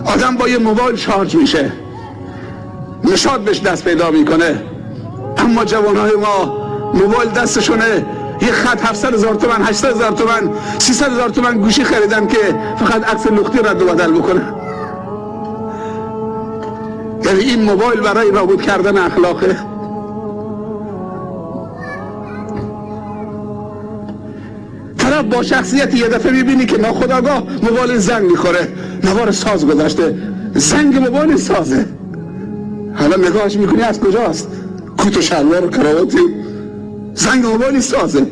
آدم با یه موبایل شارژ میشه، نشاط بهش دست پیدا میکنه. اما جوانهای ما موبایل دستشونه، یه خط 700,000 تومان، 800,000 تومان، 300,000 تومان گوشی خریدن که فقط عکس لختی رد و بدل بکنه. یعنی این موبایل برای نابود کردن اخلاقه. طرف با شخصیت یه دفعه میبینی که ناخودآگاه موبایل زنگ میخوره، نوار ساز گذاشته، زنگ موبایل سازه. حالا نگاهش میکنی از کجاست؟ کت و شلوار و کراواتی، زنگ موبایل سازه.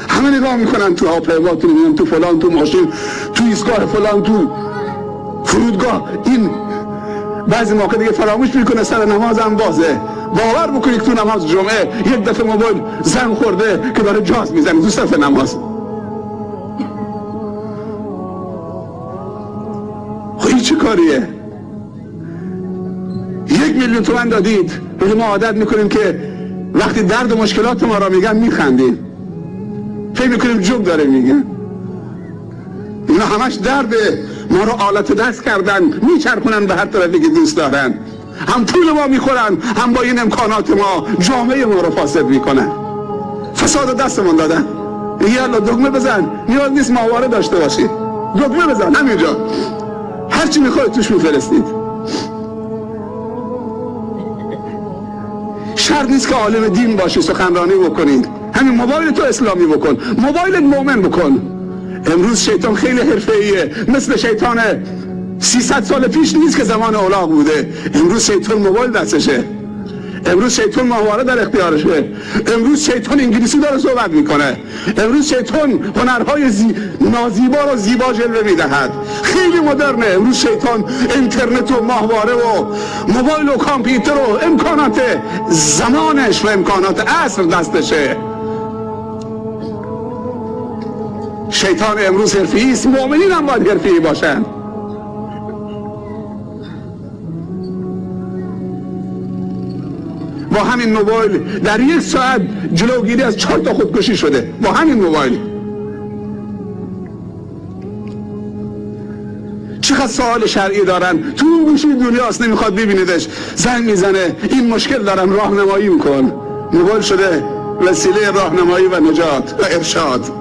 همه نگاه میکنن تو هواپیما، تو فلان، تو ماشین، تو ایستگاه فلان، تو فرودگاه. این بعضی موقع دیگه فراموش میکنه سر نماز هم بازه. باور بکنید تو نماز جمعه یک دفعه موبایل زنگ خورده که داره جاز میزنه تو صف نماز. این چه کاریه؟ 1,000,000 تومان دادید، ولی ما عادت میکنیم که وقتی درد و مشکلات ما را میگن میخندیم، فکر میکنیم جوک داره میگن. اینا همش درده. ما رو آلت دست کردن، میچرخونن به هر طرفی که دوست دارن. هم پول ما میخورن، هم با این امکانات ما جامعه ما رو فاسد میکنن. فساد دستمون دادن. یالا دکمه بزن، نیاز نیست ماهواره داشته باشی، دکمه بزن همینجا، هرچی میخواید توش میفرستید. شرط نیست که عالم دین باشی سخنرانی بکنید، همین موبایل تو اسلامی بکن، موبایل مومن بکن. امروز شیطان خیلی حرفه‌ایه، مثل شیطان 300 سال پیش نیست که زمان اولاغ بوده. امروز شیطان موبایل دستشه، امروز شیطان ماهواره در اختیارشه، امروز شیطان انگلیسی داره صحبت میکنه، امروز شیطان هنرهای نازیبا رو زیبا جلوه میدهد. خیلی مدرنه. امروز شیطان اینترنت و ماهواره و موبایل و کامپیوتر و امکانات زمانش و امکانات عصر دستشه. شیطان امروز حرفه‌ای است، مؤمنین هم باید حرفه‌ای باشن. با همین موبایل در 1 ساعت جلوگیری از 4 تا خودکشی شده با همین موبایل. چقدر سوال شرعی دارن، تو اون گوشی دنیاست نمیخواد ببینیدش، زنگ میزنه این مشکل دارم راهنمایی میکن. موبایل شده وسیله راهنمایی و نجات و ارشاد.